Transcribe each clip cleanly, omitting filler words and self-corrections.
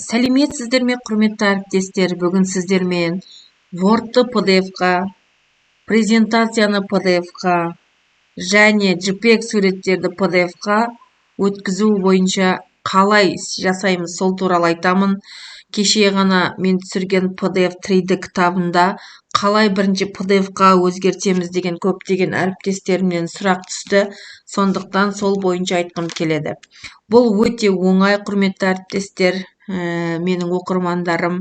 Сәлеметсіздер ме, құрметті әріптестер? Бүгін сіздермен Word-ты PDF-қа, презентацияны PDF-қа және JPEG суреттерді PDF-қа өткізу бойынша қалай жасаймыз, сол туралы айтамын. Кеше ғана мен түсірген PDF 3D кітабында қалай бірінші PDF-қа өзгертеміз деген көптеген әріптестерімнен сұрақ түсті. Сондықтан сол бойынша айтқым келеді. Бұл өте оңай, құрметті әріптестер, менің оқырмандарым.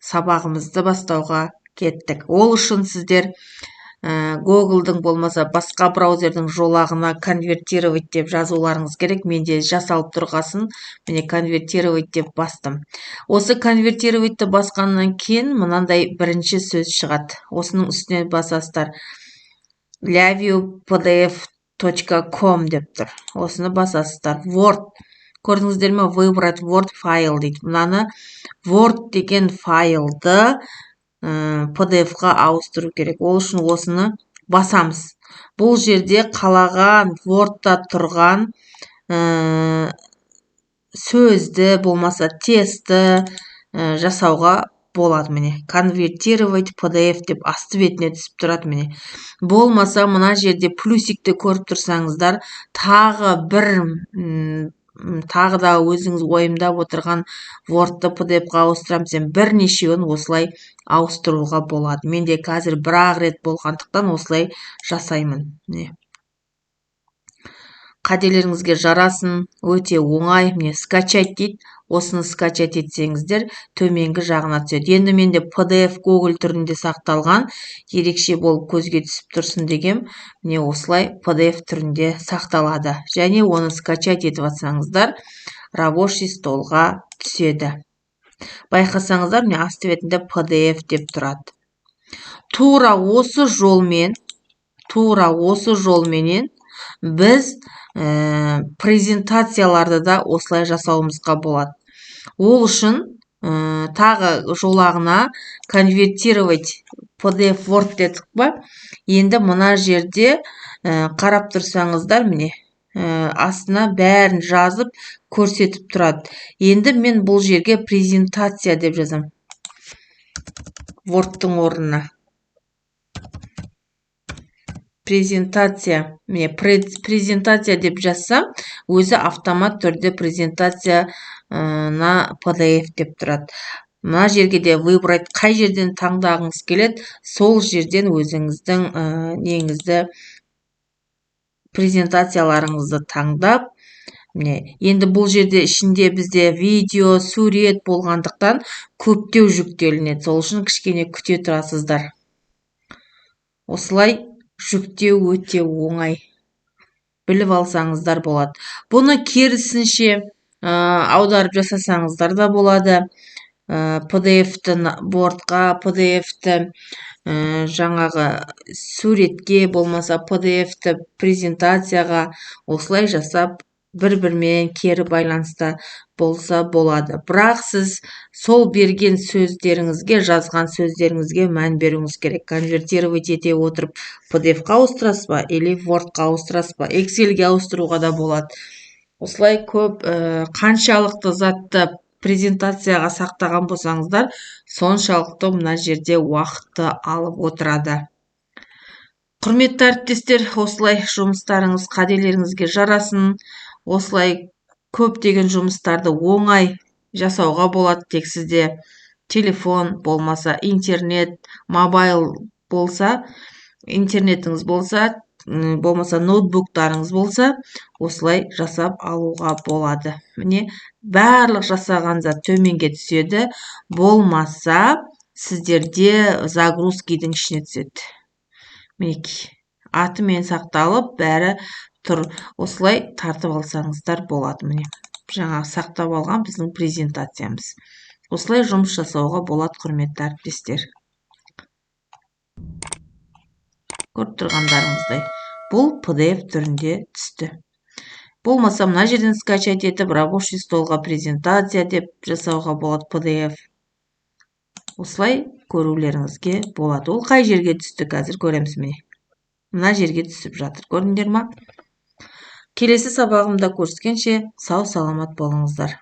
Сабағымызды бастауға кеттік. Ол үшін сіздер Google-дың болмаса басқа браузердің жолағына конвертировать деп жазуларыңыз керек. Менде жасалып тұрғасын, міне конвертировать деп бастым. Осы конвертировать басқаннан кейін мынандай бірінші сөз шығады. Осының үстіне басасыздар. laviewpdf.com деп тұр. Осыны басасыздар. Word. Көрдіңіздер ме? Выбрать Word файл дейді. Мынаны Word деген файлды PDF-қа ауыстыру керек. Ол үшін осыны басамыз. Бұл жерде қалаған Word-та тұрған сөзді болмаса тестті жасауға болады. Міне конвертировать PDF деп асты бетіне түсіп тұрады. Міне болмаса мына жерде плюсикті көріп тұрсаңыздар, тағы да өзіңіз ойымдап отырған Word-ты PDF-қа ауыстырамын, бірнешеуін осылай ауыстыруға болады. Менде қазір бір-ақ рет болғандықтан осылай жасаймын. Қателеріңізге жарасын, өте оңай. Міне скачать дейді. Осыны скачать етсеңіздер, төменгі жағына түседі. Енді менде PDF Google түрінде сақталған, ерекше болып көзге түсіп тұрсын дегем. Міне осылай PDF түрінде сақталады. Және оны скачать етіп атсаңыздар, рабочий столға түседі. Байқасаңыздар, міне асты бетінде PDF деп тұрады. Тура осы жолменен біз презентацияларды да осылай жасауымызға болады. Ол үшін тағы жолағына конвертировать PDF Word дедік па? Енді мына жерде қарап тұрсаңыздар, міне астына бәрін жазып көрсетіп тұрады. Енді мен бұл жерге презентация деп жазам. Word-тың орнына. Презентация. Міне презентация деп жазсам, өзі автомат түрде презентация на PDF деп тұрады. Мына жерге де выбрать, қай жерден таңдағыңыз келеді, сол жерден өзіңіздің неңізді, презентацияларыңызды таңдап, енді бұл жерде ішінде бізде видео, сурет болғандықтан көптеу жүктелінеді. Сол үшін кішкене күте тұрасыздар. Осылай жүктеу өте оңай. Біліп алсаңыздар болады. Бұны керісінше аударып жасасаңыздар да болады. PDF-ті Word-қа, PDF-ті жаңағы суретке болмаса PDF-ті презентацияға осылай жасап бір-бірімен кері байланыста болса болады. Бірақ сіз сол берген сөздеріңізге, жазған сөздеріңізге мән беруіңіз керек. Конвертировать ете отырып PDF-қа ауыстырасыз ба, или Word-қа ауыстырасыз ба, Excel-ге ауыстыруға да болады. Осылай көп қаншалықты затты презентацияға сақтаған болсаңыздар, соншалықты мына жерде уақытты алып отырады. Құрметті әріптестер, осылай жұмыстарыңыз қателеріңізге жарасын. Осылай көптеген жұмыстарды оңай жасауға болады. Тек сізде телефон болмаса, интернет, мобайл болса, интернетіңіз болса, болмаса ноутбуктарыңыз болса, осылай жасап алуға болады. Міне барлық жасаған зат төменге түседі. Болмаса, сіздерде загрузкидің ішіне түседі. Мінекей, атымен сақталып, бәрі тұр. Осылай тартып алсаңыздар болады. Міне жаңа сақтап алған біздің презентациямыз. Осылай жұмыс жасауға болады, құрметті әріптестер. Көріп тұрғандарыңыздай, бұл PDF түрінде түсті. Болмаса мына жерден скачать етіп, рабочий столға презентация деп жасауға болады PDF. Осылай көрулеріңізге болады. Ол қай жерге түсті, қазір көреміз міне. Мына жерге түсіп жатыр. Көрдіңдер ма? Келесі сабағымда көріскенше сау саламат болыңыздар.